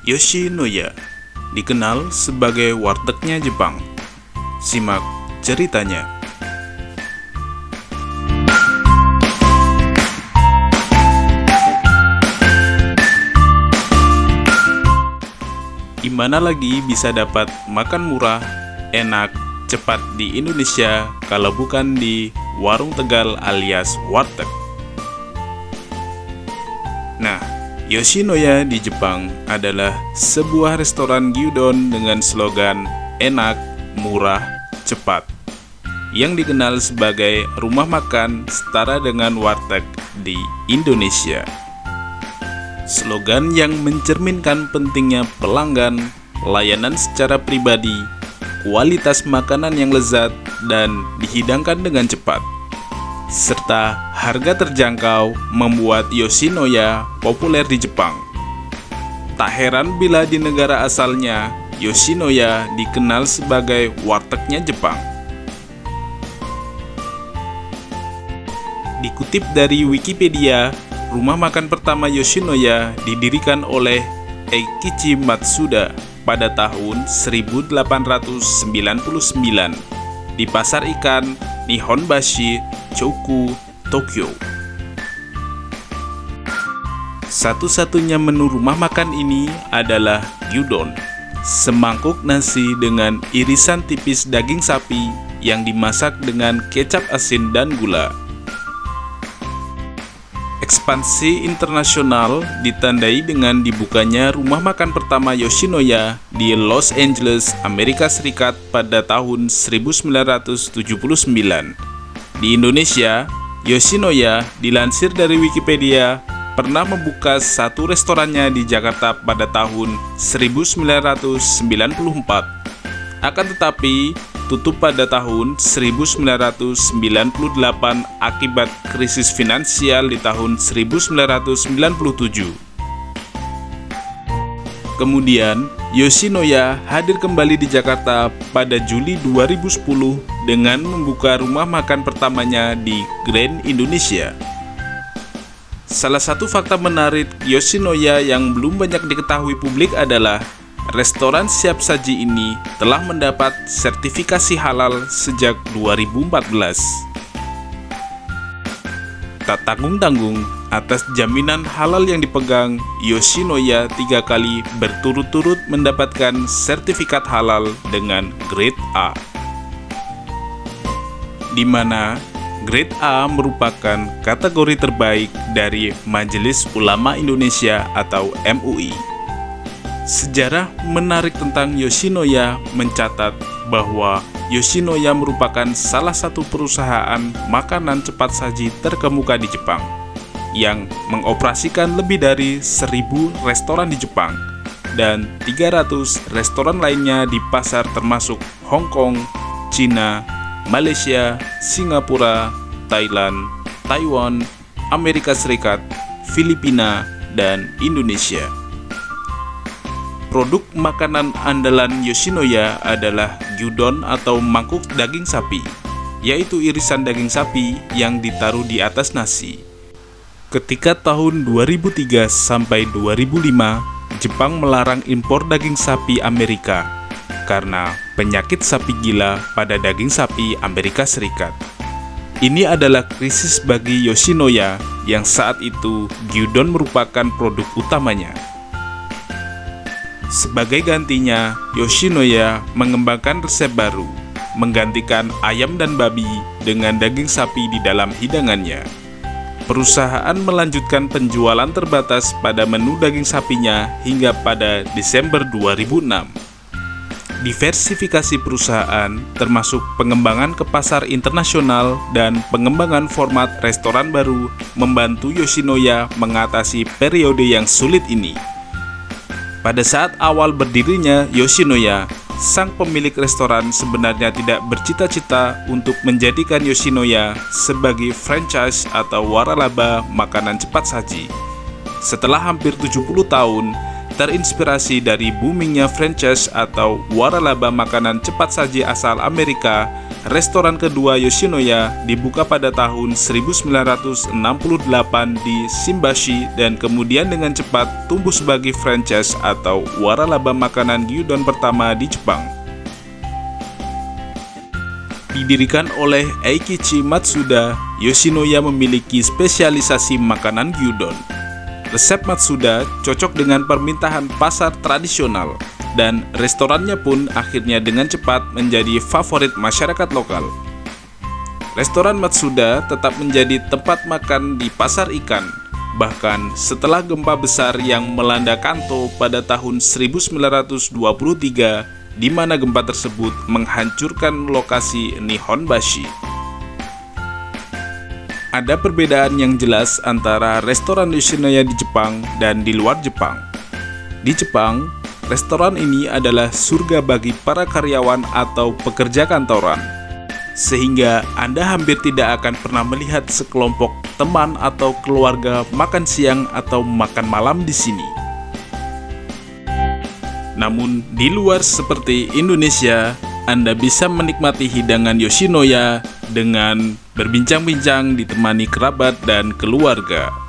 Yoshinoya dikenal sebagai wartegnya Jepang. Simak ceritanya. Di mana lagi bisa dapat makan murah, enak, cepat di Indonesia kalau bukan di warung Tegal alias warteg. Nah, Yoshinoya di Jepang adalah sebuah restoran gyudon dengan slogan enak, murah, cepat, yang dikenal sebagai rumah makan setara dengan warteg di Indonesia. Slogan yang mencerminkan pentingnya pelanggan, layanan secara pribadi, kualitas makanan yang lezat dan dihidangkan dengan cepat, serta harga terjangkau membuat Yoshinoya populer di Jepang. Tak heran bila di negara asalnya, Yoshinoya dikenal sebagai wartegnya Jepang. Dikutip dari Wikipedia, rumah makan pertama Yoshinoya didirikan oleh Eikichi Matsuda pada tahun 1899 di Pasar Ikan Nihonbashi, Choku, Tokyo. Satu-satunya menu rumah makan ini adalah gyudon, semangkuk nasi dengan irisan tipis daging sapi yang dimasak dengan kecap asin dan gula. Ekspansi internasional ditandai dengan dibukanya rumah makan pertama Yoshinoya di Los Angeles, Amerika Serikat pada tahun 1979. Di Indonesia, Yoshinoya dilansir dari Wikipedia pernah membuka satu restorannya di Jakarta pada tahun 1994. Akan tetapi, tutup pada tahun 1998 akibat krisis finansial di tahun 1997. Kemudian, Yoshinoya hadir kembali di Jakarta pada Juli 2010 dengan membuka rumah makan pertamanya di Grand Indonesia. Salah satu fakta menarik Yoshinoya yang belum banyak diketahui publik adalah restoran siap saji ini telah mendapat sertifikasi halal sejak 2014. Tak tanggung-tanggung, atas jaminan halal yang dipegang, Yoshinoya 3 kali berturut-turut mendapatkan sertifikat halal dengan grade A, di mana grade A merupakan kategori terbaik dari Majelis Ulama Indonesia atau MUI. Sejarah menarik tentang Yoshinoya mencatat bahwa Yoshinoya merupakan salah satu perusahaan makanan cepat saji terkemuka di Jepang yang mengoperasikan lebih dari 1.000 restoran di Jepang dan 300 restoran lainnya di pasar termasuk Hong Kong, Cina, Malaysia, Singapura, Thailand, Taiwan, Amerika Serikat, Filipina, dan Indonesia. Produk makanan andalan Yoshinoya adalah gyudon atau mangkuk daging sapi, yaitu irisan daging sapi yang ditaruh di atas nasi. Ketika tahun 2003 sampai 2005, Jepang melarang impor daging sapi Amerika karena penyakit sapi gila pada daging sapi Amerika Serikat. Ini adalah krisis bagi Yoshinoya yang saat itu gyudon merupakan produk utamanya. Sebagai gantinya, Yoshinoya mengembangkan resep baru, menggantikan ayam dan babi dengan daging sapi di dalam hidangannya. Perusahaan melanjutkan penjualan terbatas pada menu daging sapinya hingga pada Desember 2006. Diversifikasi perusahaan termasuk pengembangan ke pasar internasional dan pengembangan format restoran baru membantu Yoshinoya mengatasi periode yang sulit ini. Pada saat awal berdirinya Yoshinoya, sang pemilik restoran sebenarnya tidak bercita-cita untuk menjadikan Yoshinoya sebagai franchise atau waralaba makanan cepat saji. Setelah hampir 70 tahun, terinspirasi dari boomingnya franchise atau waralaba makanan cepat saji asal Amerika, restoran kedua Yoshinoya dibuka pada tahun 1968 di Shimbashi dan kemudian dengan cepat tumbuh sebagai franchise atau waralaba makanan gyudon pertama di Jepang. Didirikan oleh Eikichi Matsuda, Yoshinoya memiliki spesialisasi makanan gyudon. Resep Matsuda cocok dengan permintaan pasar tradisional, dan restorannya pun akhirnya dengan cepat menjadi favorit masyarakat lokal. Restoran Matsuda tetap menjadi tempat makan di pasar ikan, bahkan setelah gempa besar yang melanda Kanto pada tahun 1923, di mana gempa tersebut menghancurkan lokasi Nihonbashi. Ada perbedaan yang jelas antara restoran Yoshinoya di Jepang dan di luar Jepang. Di Jepang, restoran ini adalah surga bagi para karyawan atau pekerja kantoran, sehingga Anda hampir tidak akan pernah melihat sekelompok teman atau keluarga makan siang atau makan malam di sini. Namun, di luar seperti Indonesia, Anda bisa menikmati hidangan Yoshinoya dengan berbincang-bincang ditemani kerabat dan keluarga.